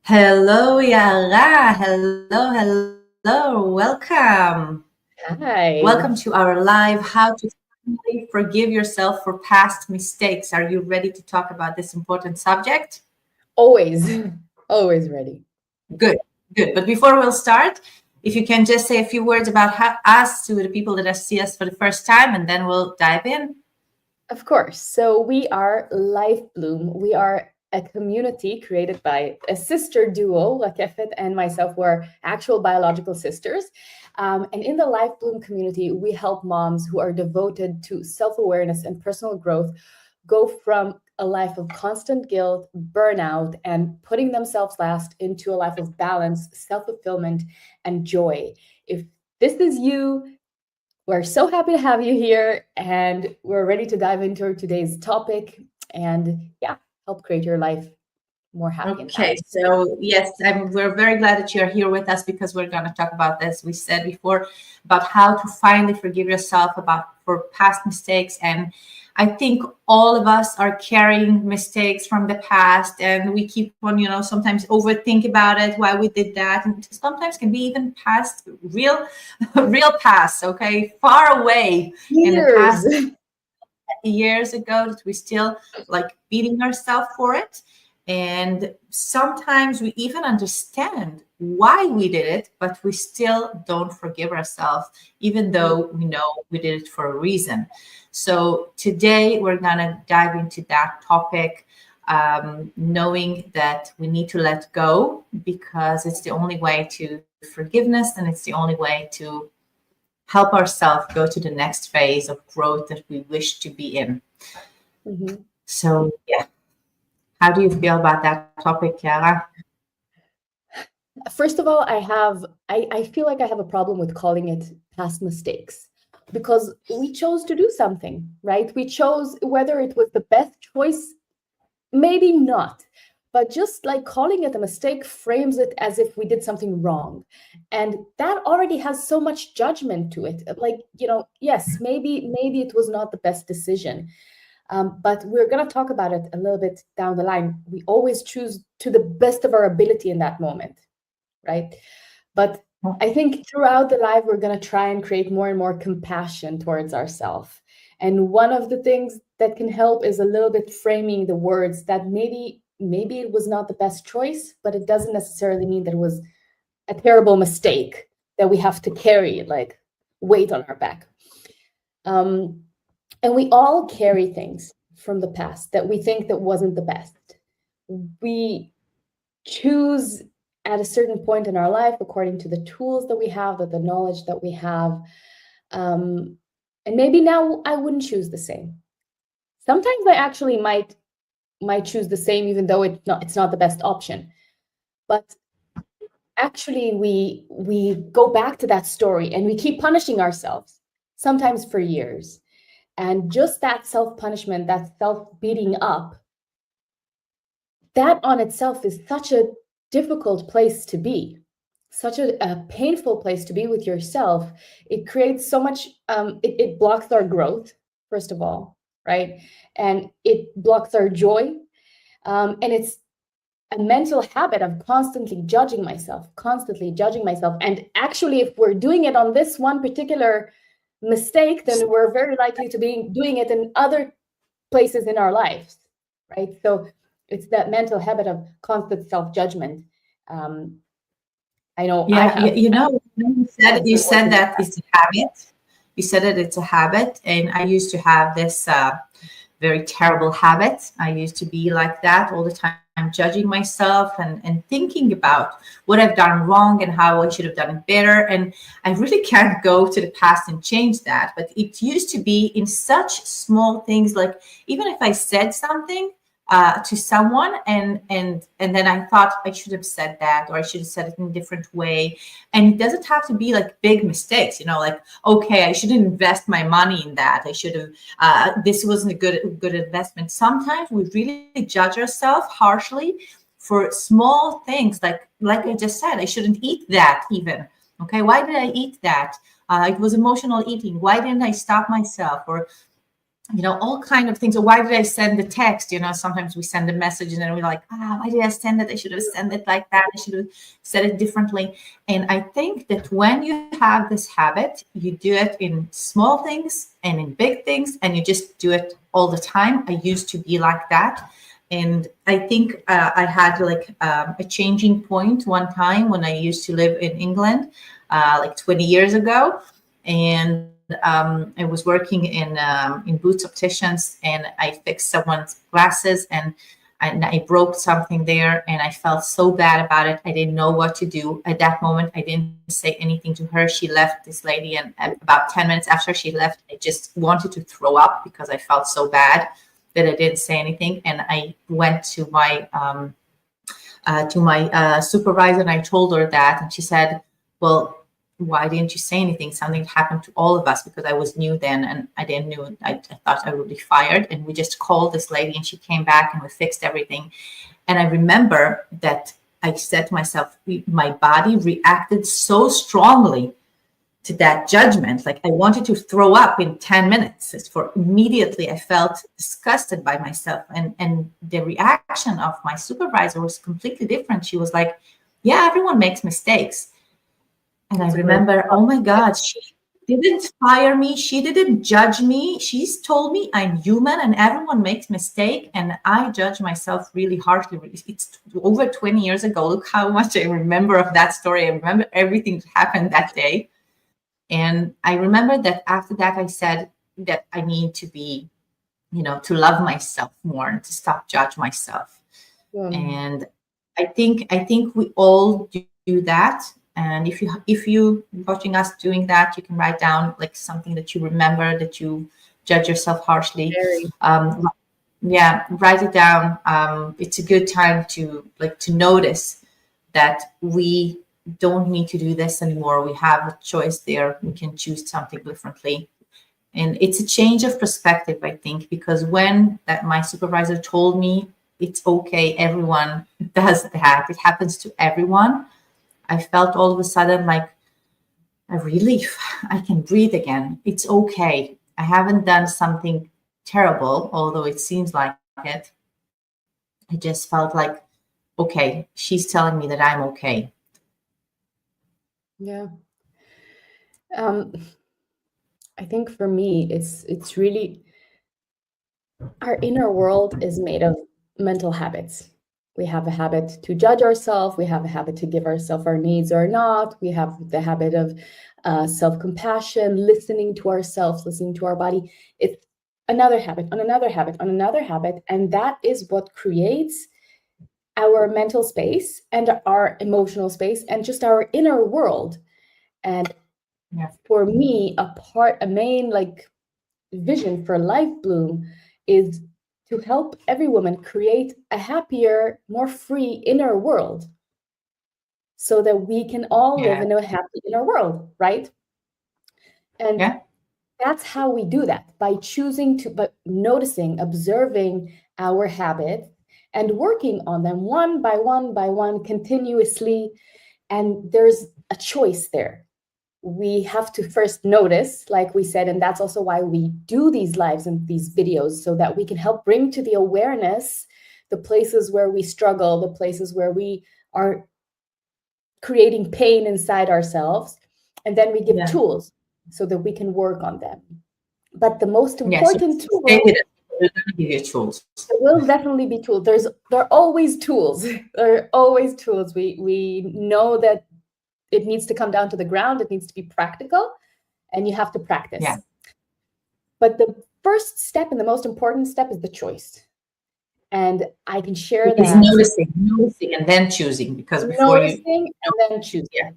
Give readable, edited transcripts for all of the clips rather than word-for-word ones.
Hello, Yara. Hello. Welcome. Hi. Welcome to our live How to Finally Forgive Yourself for Past Mistakes. Are you ready to talk about this important subject? Always, always ready. Good, good. But before we'll start, if you can just say a few words about us to the people that see us for the first time, and then we'll dive in. Of course. So we are Life Bloom. We are a community created by a sister duo, Rakefet and myself, were actual biological sisters. And in the Life Bloom community, we help moms who are devoted to self-awareness and personal growth go from a life of constant guilt, burnout, and putting themselves last into a life of balance, self-fulfillment, and joy. If this is you, we're so happy to have you here, and we're ready to dive into today's topic and, yeah, help create your life more happy and Okay, balanced. so yes, we're very glad that you're here with us because we're going to talk about, as we said before, about how to finally forgive yourself about for past mistakes. And I think all of us are carrying mistakes from the past, and we keep on, sometimes overthink about it, why we did that, and sometimes can be even past real, real past. Okay, far away in the Years. past years ago that we still like beating ourselves for it. And sometimes we even understand why we did it, but we still don't forgive ourselves, even Mhm. though we know we did it for a reason. So today we're going to dive into that topic, knowing that we need to let go because it's the only way to forgiveness and it's the only way to help ourselves go to the next phase of growth that we wish to be in. Mhm. So, yeah, how do you feel about that topic, Chiara? First of all, I feel like I have a problem with calling it past mistakes because we chose to do something, right? We chose whether it was the best choice. Maybe not. But just like calling it a mistake frames it as if we did something wrong. And that already has so much judgment to it. Like, yes, maybe it was not the best decision. But we're going to talk about it a little bit down the line. We always choose to the best of our ability in that moment, right? But I think throughout the life, we're going to try and create more and more compassion towards ourselves. And one of the things that can help is a little bit framing the words that maybe it was not the best choice, but it doesn't necessarily mean that it was a terrible mistake that we have to carry like weight on our back. Um, and we all carry things from the past that we think that wasn't the best. We choose at a certain point in our life according to the tools that we have, that the knowledge that we have. Um, and maybe now I wouldn't choose the same. Sometimes I actually might choose the same, even though it's not the best option. But actually, we go back to that story and we keep punishing ourselves, sometimes for years. And just that self punishment, that self beating up, that on itself is such a difficult place to be, such a painful place to be with yourself. It creates so much, it blocks our growth, first of all, right? And it blocks our joy. And it's a mental habit of constantly judging myself. And actually, if we're doing it on this one particular mistake, then we're very likely to be doing it in other places in our lives, right? So it's that mental habit of constant self-judgment. Um, I know I Yeah, have you been said working with that that. it's a habit. You said that it's a habit, and I used to have this very terrible habit. I used to be like that all the time, judging myself and thinking about what I've done wrong and how I should have done it better. And I really can't go to the past and change that. But it used to be in such small things, like even if I said something to someone and then I thought I should have said that or I should have said it in a different way. And it doesn't have to be like big mistakes, like, okay, I shouldn't invest my money in that. I should have this wasn't a good investment. Sometimes we really judge ourselves harshly for small things, like I just said, I shouldn't eat that even. Okay, why did I eat that? It was emotional eating. Why didn't I stop myself? Or all kind of things. Or why did I send the text? Sometimes we send a message and then we're like, why did I send it? I should have sent it like that. I should have said it differently. And I think that when you have this habit, you do it in small things and in big things, and you just do it all the time. I used to be like that. And I think I had like a changing point one time when I used to live in England, like 20 years ago. And I was working in Boots Opticians, and I fixed someone's glasses, and I broke something there, and I felt so bad about it. I didn't know what to do at that moment. I didn't say anything to her. She left, this lady, and about 10 minutes after she left, I just wanted to throw up because I felt so bad that I didn't say anything. And I went to my supervisor, and I told her that, and she said, well, why didn't you say anything? Something happened to all of us, because I was new then, and I didn't know. I thought I would be fired. And we just called this lady, and she came back, and we fixed everything. And I remember that I said to myself, my body reacted so strongly to that judgment. Like I wanted to throw up in 10 minutes. For immediately I felt disgusted by myself. And the reaction of my supervisor was completely different. She was like, yeah, everyone makes mistakes. And I remember, oh my God, she didn't fire me. She didn't judge me. She's told me I'm human and everyone makes mistake. And I judge myself really harshly. It's over 20 years ago. Look how much I remember of that story. I remember everything that happened that day. And I remember that after that, I said that I need to be, to love myself more and to stop judge myself. And I think we all do that. And if you watching us doing that, you can write down like something that you remember that you judge yourself harshly. Yeah, write it down. It's a good time to notice that we don't need to do this anymore. We have a choice there. We can choose something differently. And it's a change of perspective, I think, because when my supervisor told me it's okay, everyone does that, it happens to everyone, I felt all of a sudden like a relief. I can breathe again. It's okay. I haven't done something terrible, although it seems like it. I just felt like, okay, she's telling me that I'm okay. Yeah. I think for me, it's really, our inner world is made of mental habits. We have a habit to judge ourselves. We have a habit to give ourselves our needs or not. We have the habit of self-compassion, listening to ourselves, listening to our body. It's another habit on another habit on another habit. And that is what creates our mental space and our emotional space and just our inner world. And for me, a main like vision for Life Bloom is to help every woman create a happier, more free inner world so that we can all live in a happy inner world, right? And that's how we do that, by choosing to, but noticing, observing our habits and working on them one by one, continuously. And there's a choice there. We have to first notice, like we said, and that's also why we do these lives and these videos, so that we can help bring to the awareness the places where we struggle, the places where we are creating pain inside ourselves. And then we give tools so that we can work on them. But the most important tool, there will definitely be tools. There are always tools. There are always tools. We know that it needs to come down to the ground. It needs to be practical, and you have to practice. But the first step and the most important step is the choice. And I can share that. Noticing and then choosing, because before noticing and then choosing.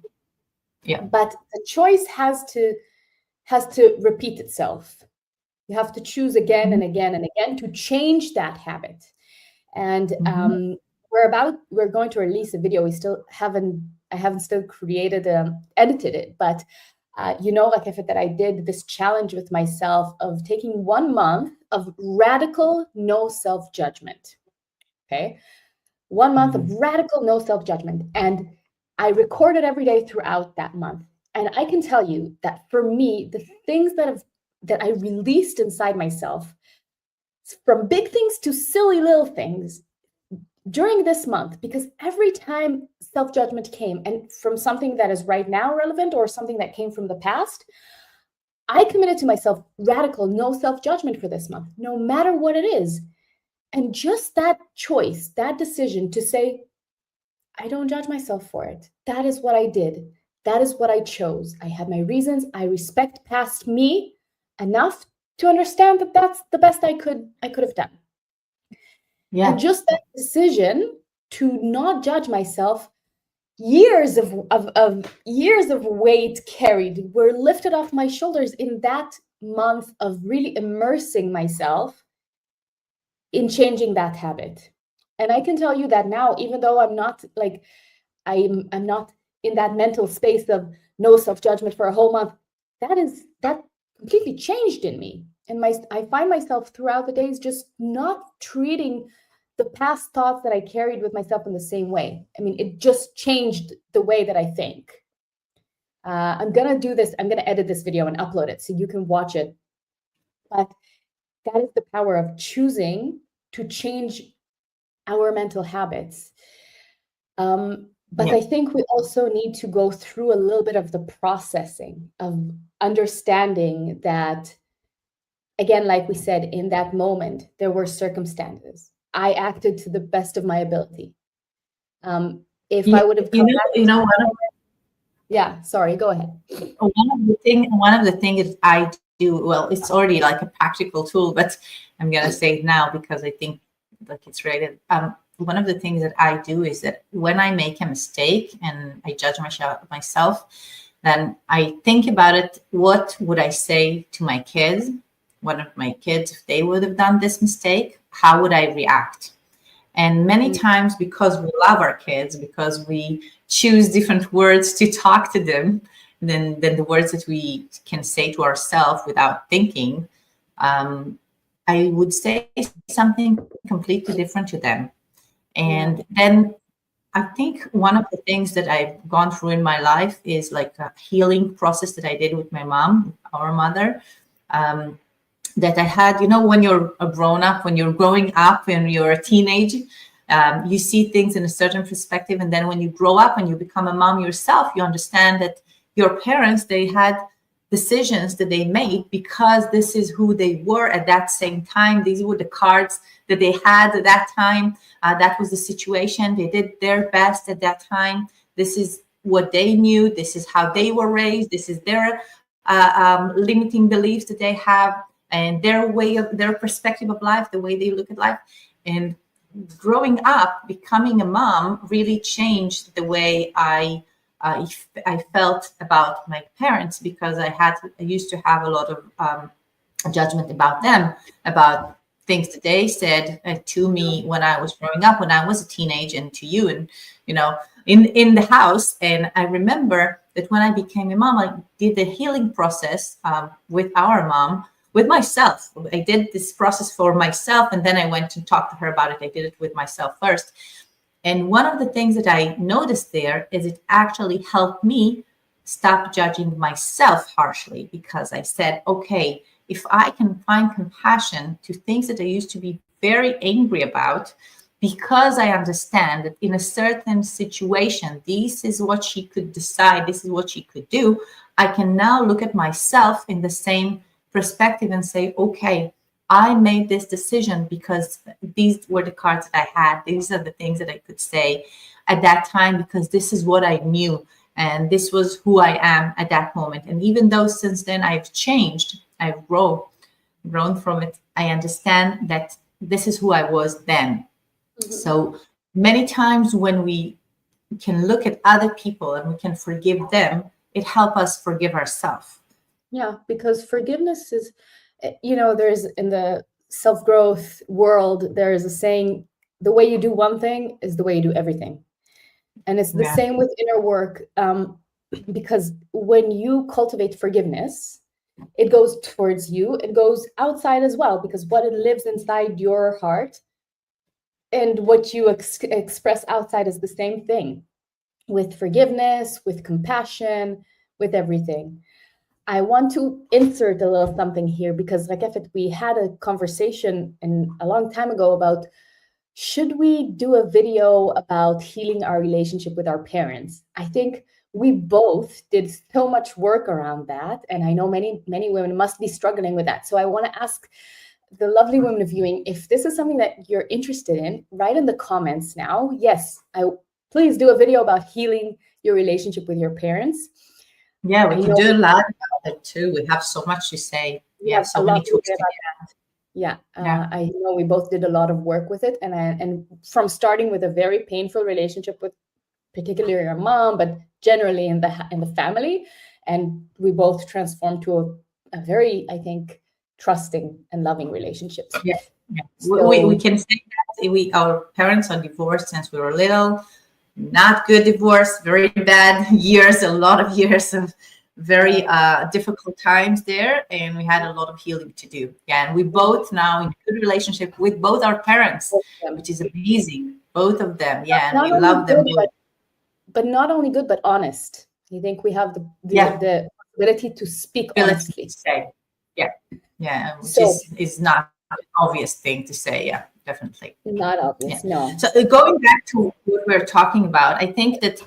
But the choice has to repeat itself. You have to choose again and again and again to change that habit. And we're going to release a video. I haven't still edited it, but like I said, that I did this challenge with myself of taking 1 month of radical no self-judgment. Okay. 1 month of radical no self-judgment. And I recorded every day throughout that month. And I can tell you that for me, the things that have that I released inside myself, from big things to silly little things, during this month, because every time self-judgment came, and from something that is right now relevant or something that came from the past, I committed to myself radical no self-judgment for this month, no matter what it is. And just that choice, that decision to say, I don't judge myself for it. That is what I did. That is what I chose. I had my reasons. I respect past me enough to understand that that's the best I could have done. Yeah. And just that decision to not judge myself, years of years of weight carried were lifted off my shoulders in that month of really immersing myself in changing that habit. And I can tell you that now, even though I'm not like I'm not in that mental space of no self-judgment for a whole month, that completely changed in me. And I find myself throughout the days just not treating the past thoughts that I carried with myself in the same way. I mean, it just changed the way that I think. I'm gonna do this. I'm gonna edit this video and upload it so you can watch it. But that is the power of choosing to change our mental habits. But I think we also need to go through a little bit of the processing of understanding that, again, like we said, in that moment, there were circumstances. I acted to the best of my ability. If I would have come back, yeah, sorry, go ahead. One of the things I do, well, it's already like a practical tool, but I'm gonna say it now because I think like it's related. One of the things that I do is that when I make a mistake and I judge myself, then I think about it. What would I say to my kids? One of my kids, if they would have done this mistake, how would I react? And many times, because we love our kids, because we choose different words to talk to them than the words that we can say to ourselves without thinking, I would say something completely different to them. And then I think one of the things that I've gone through in my life is like a healing process that I did with my mom, our mother, that I had, when you're a grown up, when you're growing up, when you're a teenage, you see things in a certain perspective. And then when you grow up and you become a mom yourself, you understand that your parents, they had decisions that they made because this is who they were at that same time. These were the cards that they had at that time. That was the situation. They did their best at that time. This is what they knew. This is how they were raised. This is their limiting beliefs that they have and their perspective of life, the way they look at life. And growing up, becoming a mom really changed the way I felt about my parents, because I used to have a lot of judgment about them, about things that they said to me when I was growing up, when I was a teenage, and to you, and in the house. And I remember that when I became a mom, I did the healing process with our mom, with myself. I did this process for myself, and then I went to talk to her about it. I did it with myself first. And one of the things that I noticed there is it actually helped me stop judging myself harshly, because I said, okay, if I can find compassion to things that I used to be very angry about, because I understand that in a certain situation, this is what she could decide, this is what she could do, I can now look at myself in the same perspective and say, okay, I made this decision because these were the cards that I had. These are the things that I could say at that time, because this is what I knew. And this was who I am at that moment. And even though since then I've changed, I've grown from it, I understand that this is who I was then. Mm-hmm. So many times when we can look at other people and we can forgive them, it helps us forgive ourselves. Yeah, because forgiveness is, there's in the self-growth world, there is a saying, the way you do one thing is the way you do everything. And it's the same with inner work, because when you cultivate forgiveness, it goes towards you, it goes outside as well, because what it lives inside your heart and what you express outside is the same thing, with forgiveness, with compassion, with everything. I want to insert a little something here because, like Efet, we had a conversation a long time ago about should we do a video about healing our relationship with our parents? I think we both did so much work around that, and I know many women must be struggling with that. So I want to ask the lovely women of viewing, if this is something that you're interested in, write in the comments now. Yes, please do a video about healing your relationship with your parents. Yeah, we can do a lot about it too. We have so much to say. Yeah, so many tools to get. Yeah, I know we both did a lot of work with it, and from starting with a very painful relationship with particularly your mom, but generally in the family, and we both transformed to a very, I think, trusting and loving relationships. Yeah, yeah. So, we can say that our parents are divorced since we were little. Not good divorce, very bad years, a lot of years of very difficult times there, and we had a lot of healing to do. Yeah, and we both now in a good relationship with both our parents, which is amazing, both of them. Yeah, and we love them both. But not only good, but honest. I think we have the ability to speak honestly. To say. Yeah, which is not an obvious thing to say. Yeah, definitely. Not obvious, no. So going back to what we're talking about, I think that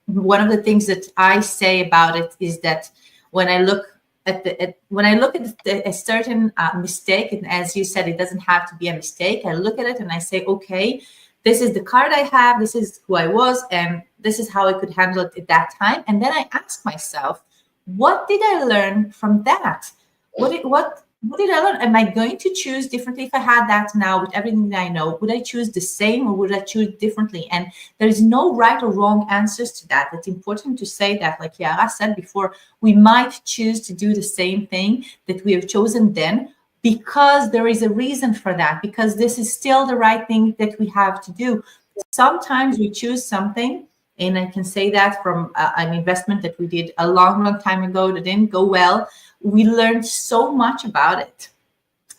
one of the things that I say about it is that when I look at a certain mistake, and as you said, it doesn't have to be a mistake. I look at it and I say, okay, this is the card I have. This is who I was, and this is how I could handle it at that time. And then I ask myself, what did I learn from that? What did I learn? Am I going to choose differently if I had that now with everything that I know? Would I choose the same or would I choose differently? And there is no right or wrong answers to that. It's important to say that, like Yara said before, we might choose to do the same thing that we have chosen then because there is a reason for that, because this is still the right thing that we have to do. Sometimes we choose something, and I can say that from an investment that we did a long time ago that didn't go well. We learned so much about it,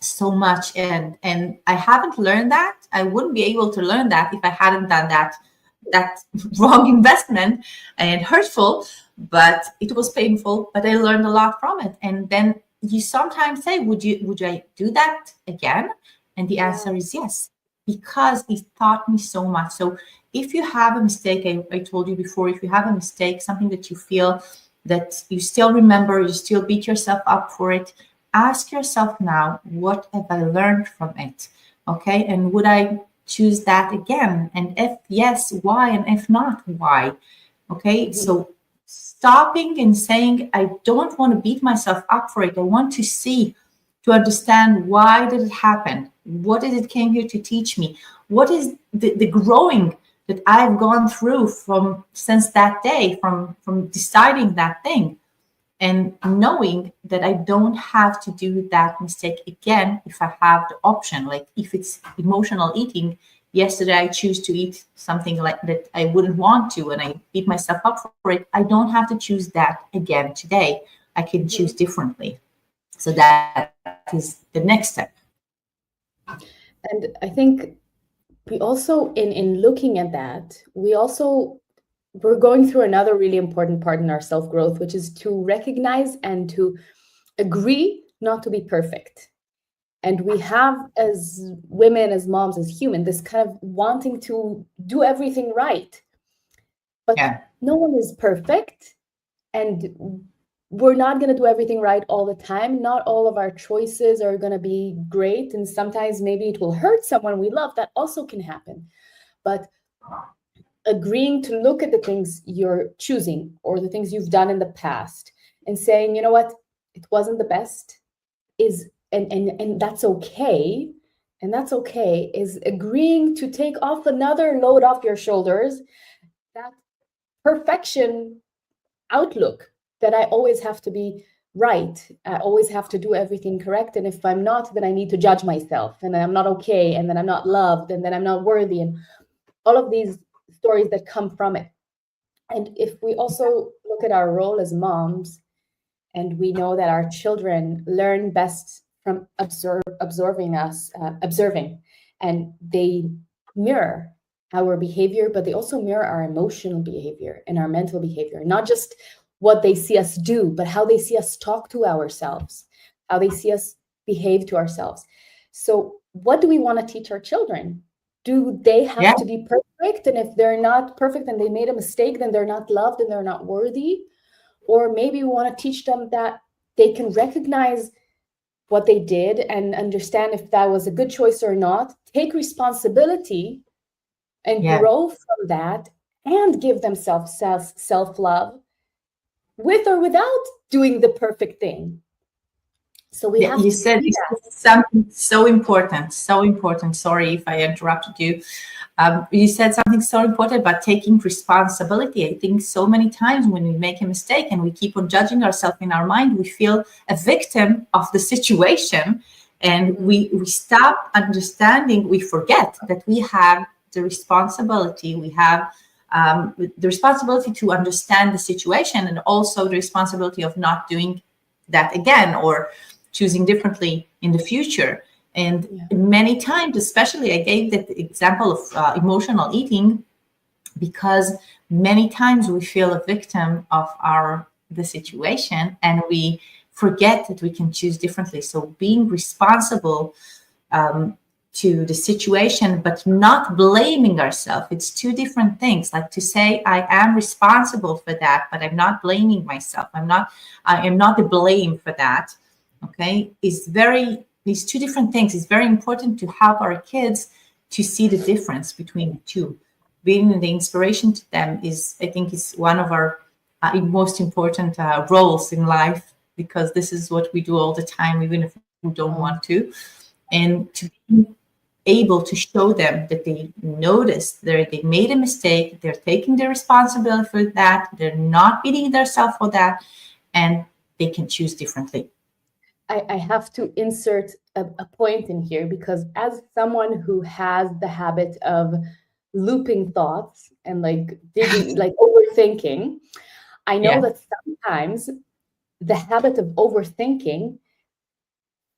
so much, and I haven't learned that. I wouldn't be able to learn that if I hadn't done that wrong investment and hurtful, but it was painful, but I learned a lot from it. And then you sometimes say, would I do that again? And the answer is yes, because it taught me so much. So if you have a mistake, I told you before, if you have a mistake, something that you feel that you still remember, you still beat yourself up for it, ask yourself now, what have I learned from it? Okay, and would I choose that again? And if yes, why? And if not, why? Okay, so stopping and saying, I don't want to beat myself up for it. I want to see, to understand, why did it happen? What did it came here to teach me? What is the growing that I've gone through since that day, from deciding that thing, and knowing that I don't have to do that mistake again if I have the option. Like if it's emotional eating, yesterday I choose to eat something like that I wouldn't want to, and I beat myself up for it. I don't have to choose that again today. I can choose differently. So that is the next step. And I think we also, in looking at that, we're going through another really important part in our self-growth, which is to recognize and to agree not to be perfect. And we have, as women, as moms, as human, this kind of wanting to do everything right. But no one is perfect, and we're not going to do everything right all the time. Not all of our choices are going to be great. And sometimes maybe it will hurt someone we love. That also can happen. But agreeing to look at the things you're choosing or the things you've done in the past and saying, you know what, it wasn't the best, and that's okay. And that's okay, is agreeing to take off another load off your shoulders, that perfection outlook that I always have to be right. I always have to do everything correct. And if I'm not, then I need to judge myself, and then I'm not okay, and then I'm not loved, and then I'm not worthy, and all of these stories that come from it. And if we also look at our role as moms, and we know that our children learn best from observing, and they mirror our behavior, but they also mirror our emotional behavior and our mental behavior, not just what they see us do, but how they see us talk to ourselves, how they see us behave to ourselves. So what do we want to teach our children? Do they Yeah. have to be perfect? And if they're not perfect and they made a mistake, then they're not loved and they're not worthy? Or maybe we want to teach them that they can recognize what they did and understand if that was a good choice or not, take responsibility and Yeah. grow from that, and give themselves self-love with or without doing the perfect thing. So we Yeah, have you to said see you that. said something so important, so important. Sorry if I interrupted you. You said something so important about taking responsibility. I think so many times when we make a mistake and we keep on judging ourselves in our mind, we feel a victim of the situation, and we stop understanding. We forget that we have the responsibility. We have the responsibility to understand the situation, and also the responsibility of not doing that again, or choosing differently in the future. And Yeah. many times, especially, I gave that example of emotional eating, because many times we feel a victim of the situation, and we forget that we can choose differently. So being responsible to the situation, but not blaming ourselves. It's two different things. Like to say, I am responsible for that, but I'm not blaming myself. I am not the blame for that. Okay. These two different things. It's very important to help our kids to see the difference between the two. Being the inspiration to them I think, is one of our most important roles in life, because this is what we do all the time, even if we don't want to. And to be able to show them that they noticed they made a mistake, they're taking the responsibility for that, they're not beating themselves for that, and they can choose differently. I have to insert a point in here, because as someone who has the habit of looping thoughts and like digging, like overthinking, I know Yeah. that sometimes the habit of overthinking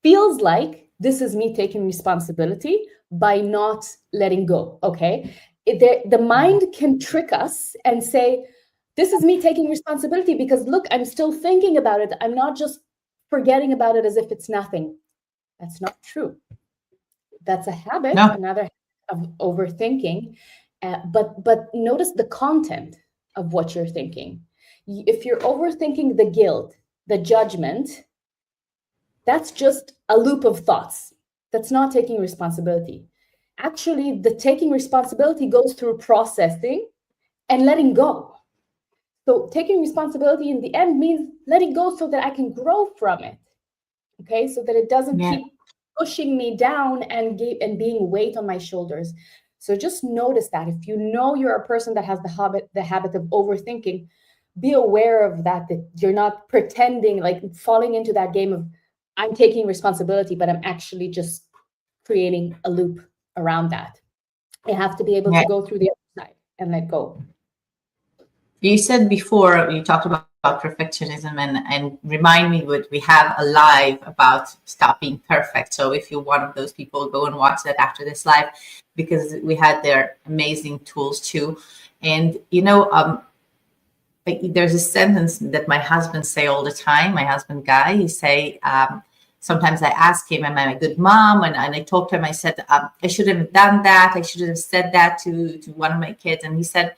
feels like this is me taking responsibility by not letting go. Okay. The mind can trick us and say, this is me taking responsibility because look, I'm still thinking about it. I'm not just forgetting about it as if it's nothing. That's not true. That's a habit, No. another of overthinking. But notice the content of what you're thinking. If you're overthinking the guilt, the judgment, that's just a loop of thoughts. That's not taking responsibility. Actually, the taking responsibility goes through processing and letting go. So taking responsibility in the end means letting go so that I can grow from it. Okay, so that it doesn't Yeah. keep pushing me down and being weight on my shoulders. So just notice that if you know you're a person that has the habit of overthinking, be aware of that you're not pretending, like falling into that game of I'm taking responsibility, but I'm actually just creating a loop around that. You have to be able Yeah. to go through the other side and let go. You said before, you talked about perfectionism, and remind me what we have a live about stop being perfect. So if you're one of those people, go and watch that after this live, because we had their amazing tools too. And there's a sentence that my husband say all the time. My husband Guy, he say, sometimes I ask him, am I a good mom? And I talked to him. I said, I shouldn't have done that. I should have said that to one of my kids. And he said,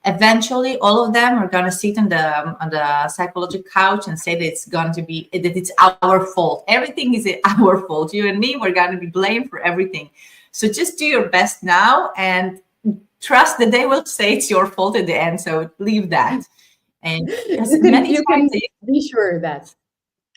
eventually, all of them are going to sit on the psychological couch and say that it's our fault. Everything is our fault. You and me, we're going to be blamed for everything. So just do your best now and trust that they will say it's your fault at the end. So leave that. And because many You can times be sure that.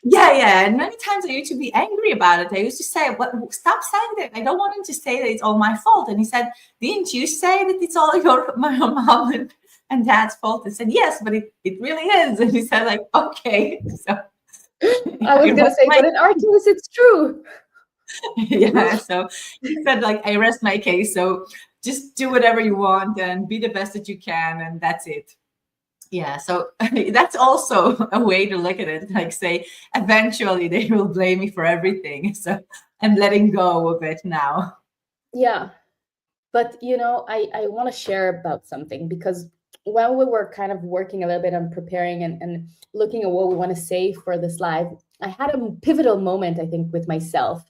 yeah. And many times I used to be angry about it. I used to say, "What? Stop saying that. I don't want him to say that it's all my fault." And he said, "Didn't you say that it's all my mom and dad's fault?" I said, "Yes, but it really is." And he said, like, "Okay." So I was I gonna rest say, my but in our case, it's true. yeah. So he said, like, I rest my case. So just do whatever you want and be the best that you can, and that's it. Yeah, so that's also a way to look at it. Like, say, eventually they will blame me for everything. So I'm letting go of it now. Yeah. But I want to share about something, because when we were kind of working a little bit on preparing and looking at what we want to say for this live, I had a pivotal moment, I think, with myself,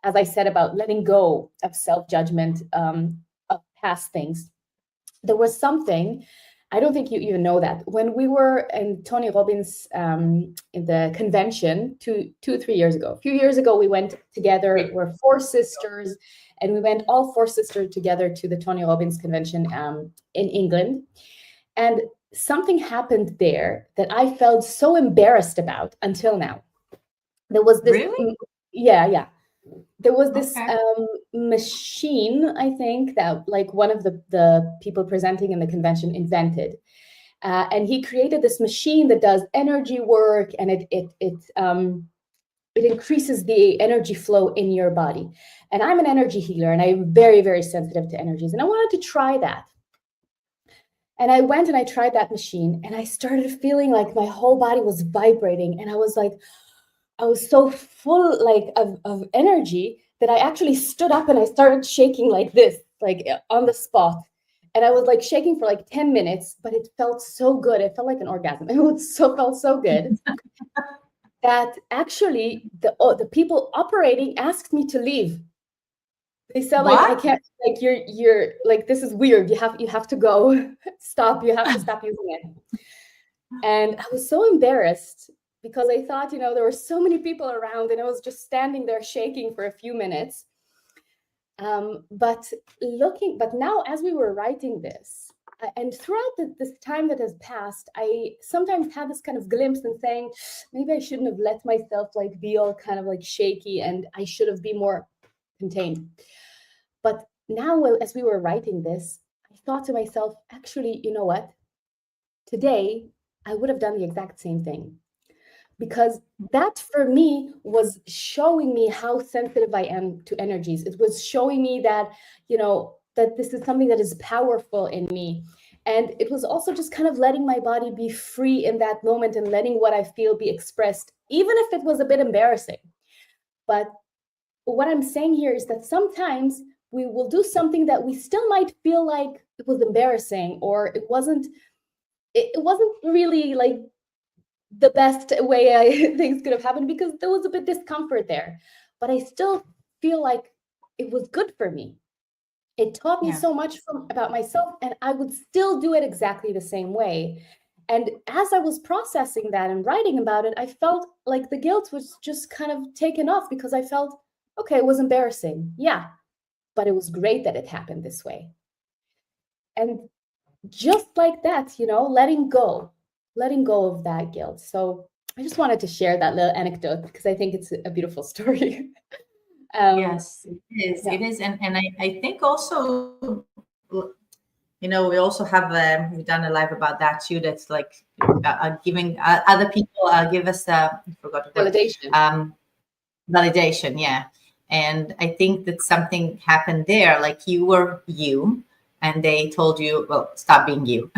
as I said, about letting go of self-judgment, of past things. There was something, I don't think you even know that, when we were in Tony Robbins in the convention 3 years ago. A few years ago, we went together. We're 4 sisters, and we went all 4 sisters together to the Tony Robbins convention in England. And something happened there that I felt so embarrassed about until now. There was this, Really? yeah. There was this Okay. machine, I think, that like one of the people presenting in the convention invented. And he created this machine that does energy work, and it increases the energy flow in your body. And I'm an energy healer, and I'm very, very sensitive to energies. And I wanted to try that. And I went and I tried that machine, and I started feeling like my whole body was vibrating. And I was so full like of energy that I actually stood up and I started shaking like this, like on the spot. And I was like shaking for like 10 minutes, but it felt so good. It felt like an orgasm. It felt so good that actually the people operating asked me to leave. They said, like, I What? can't, like, you're like, this is weird. You have to go. Stop. You have to stop using it. And I was so embarrassed because I thought, there were so many people around, and I was just standing there shaking for a few minutes. But now, as we were writing this, and throughout this time that has passed, I sometimes had this kind of glimpse and saying, maybe I shouldn't have let myself like be all kind of like shaky, and I should have been more contained. But now, as we were writing this, I thought to myself, actually, you know what? Today, I would have done the exact same thing, because that for me was showing me how sensitive I am to energies. It was showing me that, that this is something that is powerful in me. And it was also just kind of letting my body be free in that moment and letting what I feel be expressed, even if it was a bit embarrassing. But what I'm saying here is that sometimes we will do something that we still might feel like it was embarrassing, or it wasn't really like the best way things could have happened, because there was a bit discomfort there. But I still feel like it was good for me. It taught me so much about myself, and I would still do it exactly the same way. And as I was processing that and writing about it, I felt like the guilt was just kind of taken off, because I felt, okay, it was embarrassing. Yeah, but it was great that it happened this way. And just like that, letting go of that guilt. So I just wanted to share that little anecdote because I think it's a beautiful story. Yes, it is. Yeah. It is. And I think also, we also have, we've done a live about that too. That's like giving other people give us, I forgot the word. Validation. Validation. Yeah. And I think that something happened there, like you were you, and they told you, well, stop being you.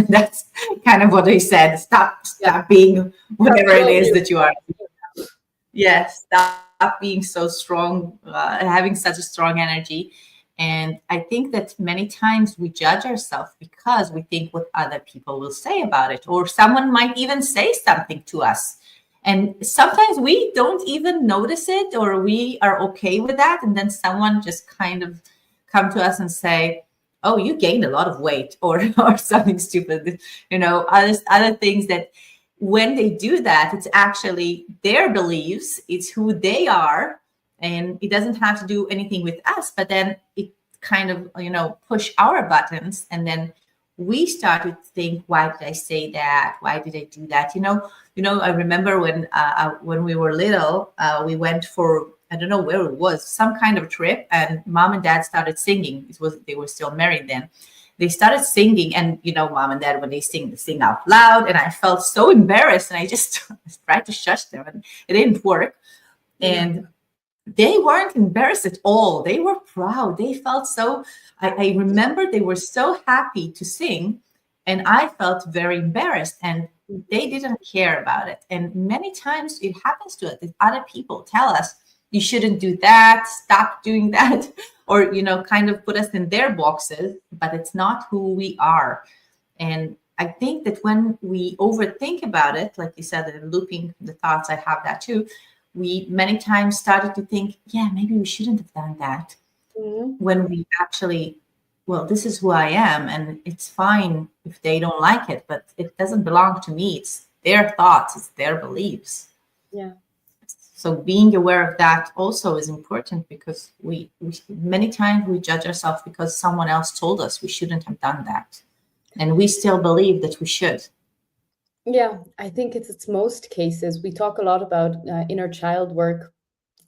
That's kind of what they said. Stop being whatever it is that you are. Yes, stop being so strong, having such a strong energy. And I think that many times we judge ourselves because we think what other people will say about it, or someone might even say something to us. And sometimes we don't even notice it, or we are okay with that. And then someone just kind of come to us and say, oh, you gained a lot of weight, or something stupid, other things that when they do that, it's actually their beliefs, it's who they are, and it doesn't have to do anything with us. But then it kind of, push our buttons, and then we start to think, why did I say that? Why did I do that? I remember when we were little, we went for, I don't know where it was, some kind of trip, and mom and dad started singing. They were still married then. They started singing, and mom and dad, when they sing out loud, and I felt so embarrassed, and I just tried to shush them, and it didn't work. And they weren't embarrassed at all. They were proud. They felt so, I remember they were so happy to sing, and I felt very embarrassed, and they didn't care about it. And many times it happens to us that other people tell us, you shouldn't do that, stop doing that, or kind of put us in their boxes, but it's not who we are. And I think that when we overthink about it, like you said, looping the thoughts, I have that too. We many times started to think, yeah, maybe we shouldn't have done that. When we actually, well, this is who I am, and it's fine if they don't like it, but it doesn't belong to me. It's their thoughts, it's their beliefs. Yeah. So being aware of that also is important, because we many times we judge ourselves because someone else told us we shouldn't have done that, and we still believe that we should. Yeah, I think it's most cases. We talk a lot about inner child work,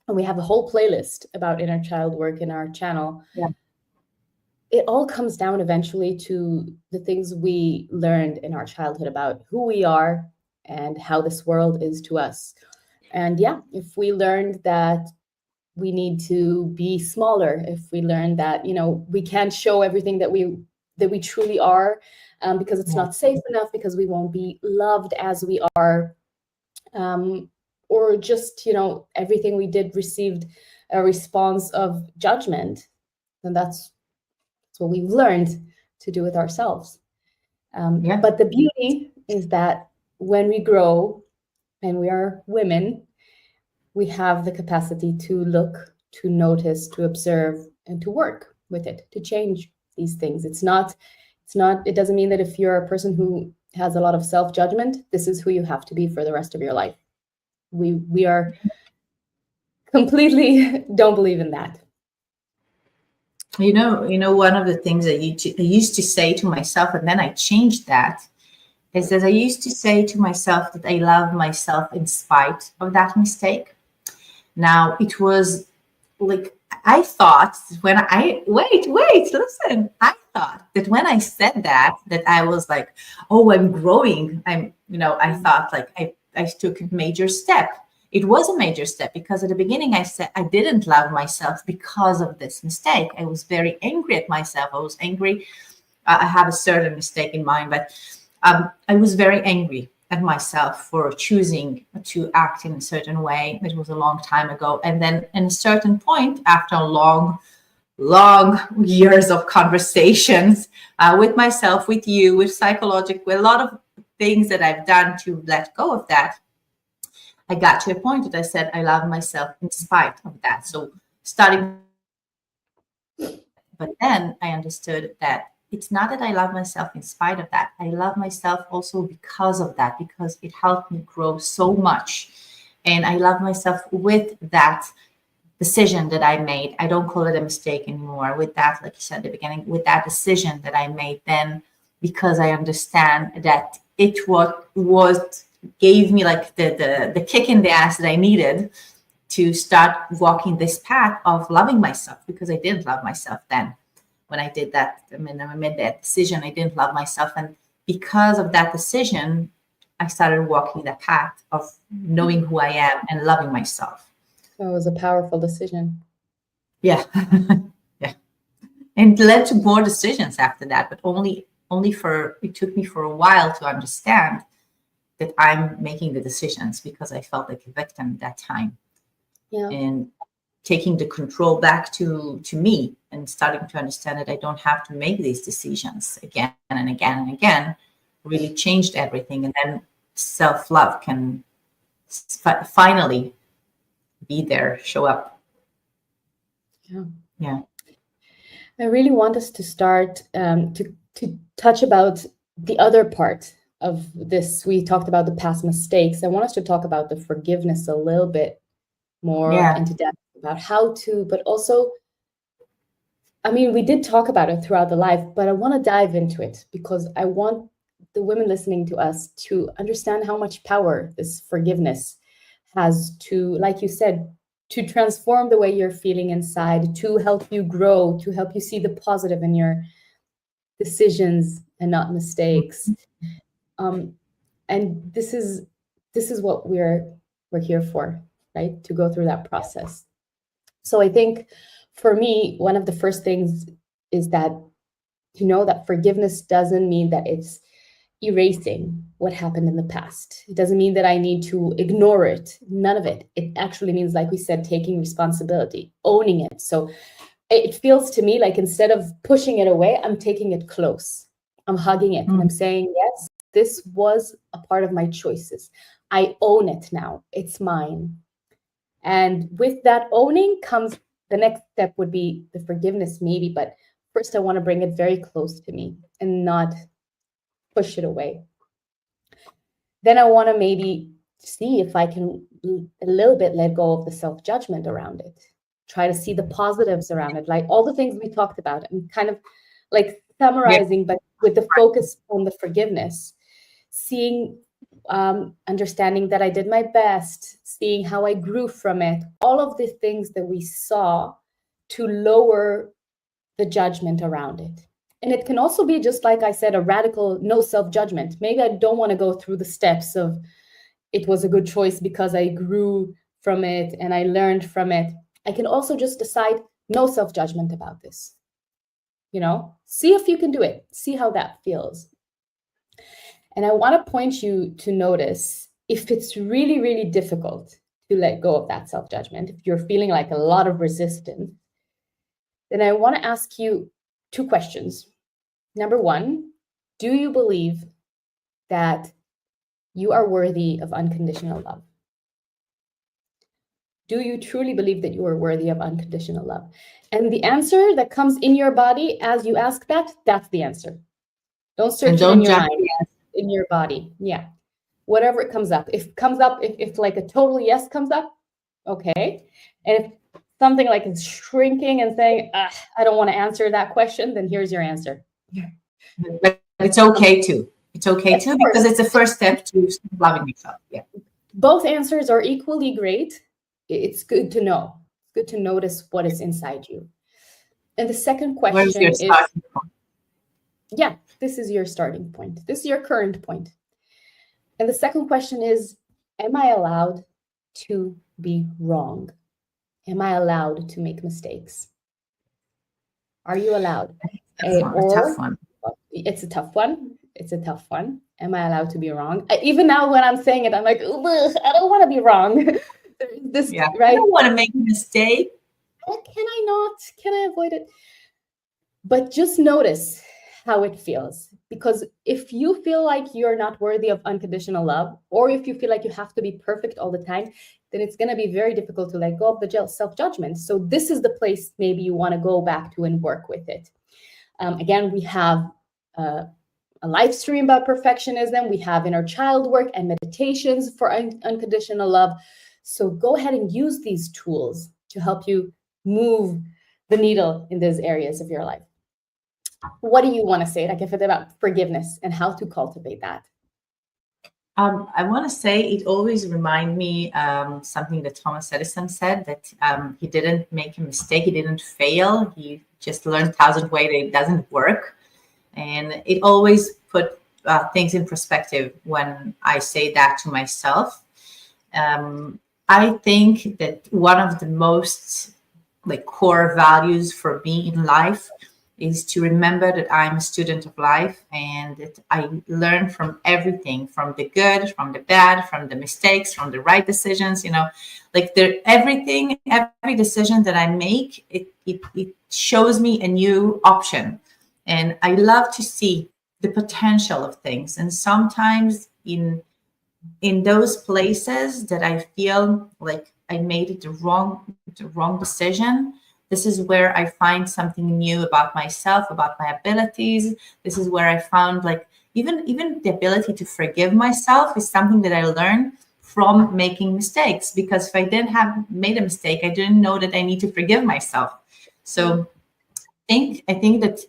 and we have a whole playlist about inner child work in our channel. Yeah. It all comes down eventually to the things we learned in our childhood about who we are and how this world is to us. And yeah, if we learned that we need to be smaller, if we learned that, you know, we can't show everything that we truly are, because it's not safe enough, because we won't be loved as we are, or just, you know, everything we did received a response of judgment, then that's what we've learned to do with ourselves. But the beauty is that when we grow and we are women, we have the capacity to look, to notice, to observe, and to work with it, to change these things. It doesn't mean that if you're a person who has a lot of self-judgment, this is who you have to be for the rest of your life. We are completely don't believe in that. You know, one of the things that I used to say to myself, and then I changed that, is that I used to say to myself that I love myself in spite of that mistake. Now, it was like, I thought when listen, I thought that when I said that I was like, oh, I'm growing. I thought like I took a major step. It was a major step, because at the beginning I said I didn't love myself because of this mistake. I was very angry at myself. I was angry. I have a certain mistake in mind, but I was very angry at myself for choosing to act in a certain way. It was a long time ago. And then in a certain point, after long years of conversations with myself, with you, with psychological, with a lot of things that I've done to let go of that, I got to a point that I said, I love myself in spite of that. So starting, but then I understood that it's not that I love myself in spite of that. I love myself also because of that, because it helped me grow so much. And I love myself with that decision that I made. I don't call it a mistake anymore. With that, like you said at the beginning, with that decision that I made then, because I understand that it was gave me like the kick in the ass that I needed to start walking this path of loving myself, because I didn't love myself then. When I did that, I made that decision, I didn't love myself. And because of that decision, I started walking the path of knowing who I am and loving myself. That was a powerful decision. Yeah. Yeah. And it led to more decisions after that, but only it took me for a while to understand that I'm making the decisions, because I felt like a victim at that time. Yeah. And taking the control back to me and starting to understand that I don't have to make these decisions again and again and again really changed everything. And then self-love can finally be there, show up. Yeah. I really want us to start to touch about the other part of this. We talked about the past mistakes. I want us to talk about the forgiveness a little bit more into depth, about how to, but also, I mean, we did talk about it throughout the life, but I want to dive into it, because I want the women listening to us to understand how much power this forgiveness has to, like you said, to transform the way you're feeling inside, to help you grow, to help you see the positive in your decisions and not mistakes. And this is what we're here for, right? To go through that process. So I think for me, one of the first things is that to know that forgiveness doesn't mean that it's erasing what happened in the past. It doesn't mean that I need to ignore it. None of it. It actually means, like we said, taking responsibility, owning it. So it feels to me like instead of pushing it away, I'm taking it close. I'm hugging it and I'm saying, yes, this was a part of my choices. I own it now. It's mine. And with that owning comes the next step would be the forgiveness, maybe. But first, I want to bring it very close to me and not push it away. Then I want to maybe see if I can a little bit let go of the self-judgment around it. Try to see the positives around it, like all the things we talked about. I'm kind of like summarizing, but with the focus on the forgiveness, seeing, understanding that I did my best, seeing how I grew from it, all of the things that we saw to lower the judgment around it. And it can also be, just like I said, a radical no self-judgment. Maybe I don't want to go through the steps of it was a good choice because I grew from it and I learned from it. I can also just decide no self-judgment about this. You know, see if you can do it. See how that feels. And I want to point you to notice if it's really, really difficult to let go of that self-judgment, if you're feeling like a lot of resistance, then I want to ask you 2 questions. Number 1, do you believe that you are worthy of unconditional love? Do you truly believe that you are worthy of unconditional love? And the answer that comes in your body as you ask that, that's the answer. Don't search it in your mind, in your body. Yeah. Whatever it comes up. If like a total yes comes up, okay. And if something like it's shrinking and saying, I don't want to answer that question, then here's your answer. But it's okay too. It's okay too, because it's the first step to loving yourself. Yeah. Both answers are equally great. It's good to know. It's good to notice what is inside you. And the second question is, yeah, this is your starting point. This is your current point. And the second question is, am I allowed to be wrong? Am I allowed to make mistakes? Are you allowed? It's a tough one. It's a tough one. It's a tough one. Am I allowed to be wrong? Even now when I'm saying it, I'm like, I don't want to be wrong. Right? I don't want to make a mistake. Can I not? Can I avoid it? But just notice how it feels. Because if you feel like you're not worthy of unconditional love, or if you feel like you have to be perfect all the time, then it's going to be very difficult to let go of the self-judgment. So this is the place maybe you want to go back to and work with it. Again, we have a live stream about perfectionism. We have inner child work and meditations for unconditional love. So go ahead and use these tools to help you move the needle in those areas of your life. What do you want to say, like, if it's about forgiveness and how to cultivate that? I want to say it always reminds me something that Thomas Edison said, that he didn't make a mistake, he didn't fail, he just learned 1,000 ways that it doesn't work. And it always put things in perspective when I say that to myself. I think that one of the most core values for me in life is to remember that I'm a student of life, and that I learn from everything, from the good, from the bad, from the mistakes, from the right decisions. Every decision that I make, it shows me a new option. And I love to see the potential of things. And sometimes in those places that I feel like I made the wrong decision, this is where I find something new about myself, about my abilities. This is where I found even the ability to forgive myself is something that I learned from making mistakes. Because if I didn't have made a mistake, I didn't know that I need to forgive myself. So I think that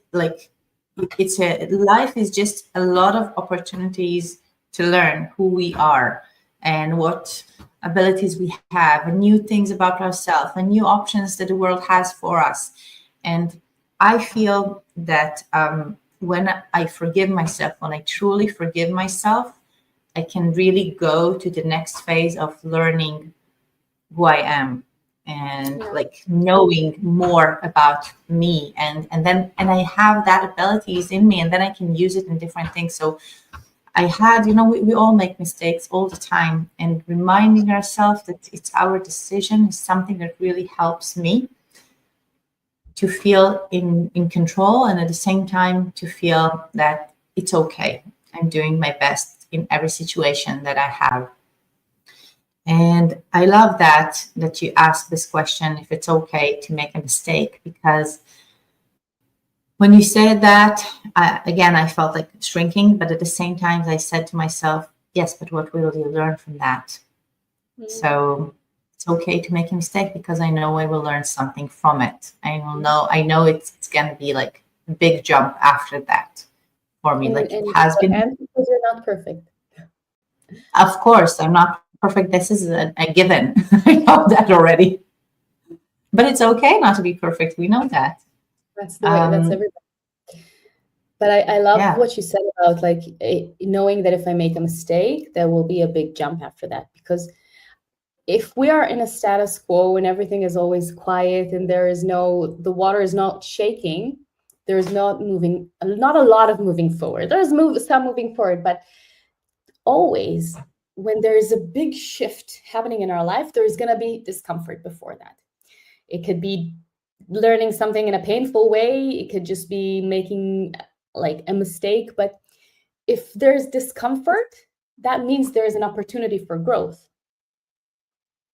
life is just a lot of opportunities to learn who we are and what abilities we have, and new things about ourselves, and new options that the world has for us. And I feel that when I forgive myself, when I truly forgive myself, I can really go to the next phase of learning who I am, and knowing more about me, and I have that abilities in me, and then I can use it in different things. So I had, we all make mistakes all the time, and reminding ourselves that it's our decision is something that really helps me to feel in control, and at the same time to feel that it's okay. I'm doing my best in every situation that I have. And I love that you asked this question, if it's okay to make a mistake, because when you said that, again, I felt like shrinking, but at the same time, I said to myself, yes, but what will you learn from that? So it's okay to make a mistake, because I know I will learn something from it. I know it's going to be like a big jump after that for me, like it has been. And because you're not perfect. Of course, I'm not perfect. This is a given. I know that already. But it's okay not to be perfect. We know that. That's the way. That's everybody. But I love what you said about like knowing that if I make a mistake, there will be a big jump after that. Because if we are in a status quo and everything is always quiet and the water is not shaking, there's not a lot of moving forward. There's some moving forward, but always when there is a big shift happening in our life, there is going to be discomfort before that. It could be learning something in a painful way. It could just be making like a mistake. But if there's discomfort, that means there is an opportunity for growth.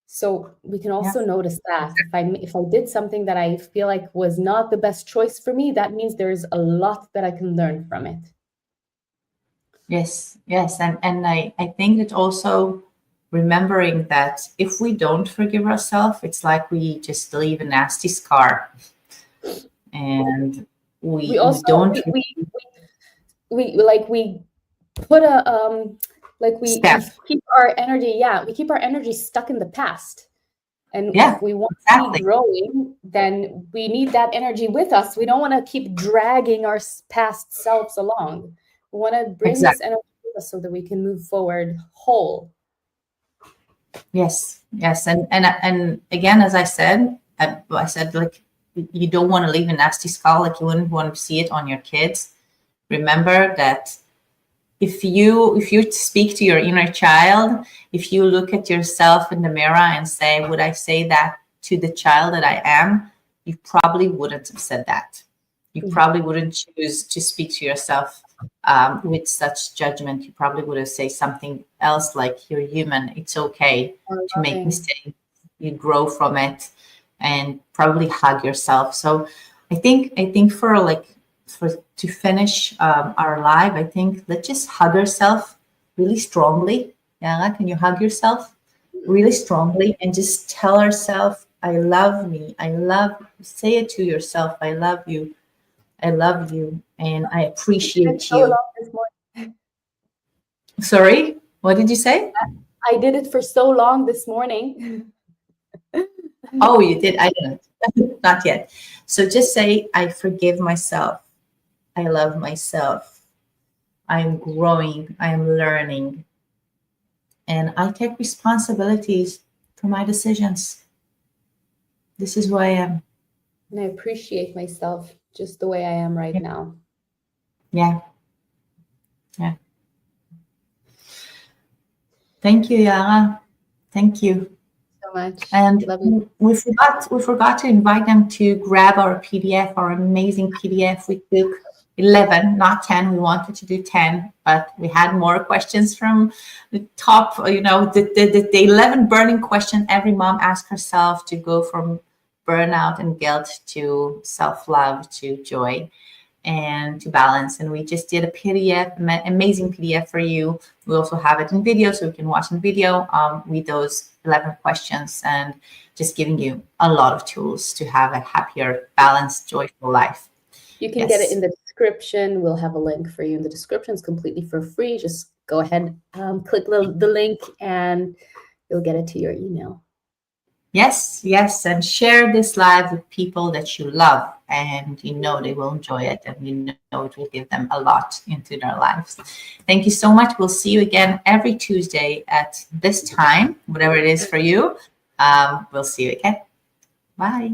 So we can also notice that if I did something that I feel like was not the best choice for me, that means there's a lot that I can learn from it. Yes. And I think that also remembering that if we don't forgive ourselves, it's like we just leave a nasty scar. And we also don't we put a we keep our energy, we keep our energy stuck in the past. And if we want to be growing, then we need that energy with us. We don't want to keep dragging our past selves along. We want to bring this energy with us so that we can move forward whole. Yes. And again, as I said like, you don't want to leave a nasty scar, like you wouldn't want to see it on your kids. Remember that if you speak to your inner child, if you look at yourself in the mirror and say, would I say that to the child that I am? You probably wouldn't have said that. You probably wouldn't choose to speak to yourself with such judgment. You probably would have said something else, like, you're human. It's okay to make mistakes. You grow from it, and probably hug yourself. So I think to finish our live, I think let's just hug ourselves really strongly. Yeah, can you hug yourself really strongly and just tell ourselves, I love me. Say it to yourself. I love you. I love you, and I appreciate you. Sorry, what did you say? I did it for so long this morning. Oh, you did? I didn't. Not yet. So just say, I forgive myself. I love myself. I'm growing. I'm learning. And I take responsibilities for my decisions. This is who I am. And I appreciate myself just the way I am right now. Yeah. Thank you, Yara. Thank you so much. And we forgot to invite them to grab our PDF, our amazing PDF. We took 11, not 10. We wanted to do 10, but we had more questions from the top, the 11 burning question every mom asks herself to go from burnout and guilt to self-love, to joy, and to balance. And we just did a PDF, amazing PDF for you. We also have it in video, so you can watch in video with those 11 questions, and just giving you a lot of tools to have a happier, balanced, joyful life. You can get it in the description. We'll have a link for you in the description. It's completely for free. Just go ahead, click the link, and you'll get it to your email. Yes, and share this live with people that you love, and you know they will enjoy it, and you know it will give them a lot into their lives. Thank you so much. We'll see you again every Tuesday at this time, whatever it is for you. We'll see you again. Bye.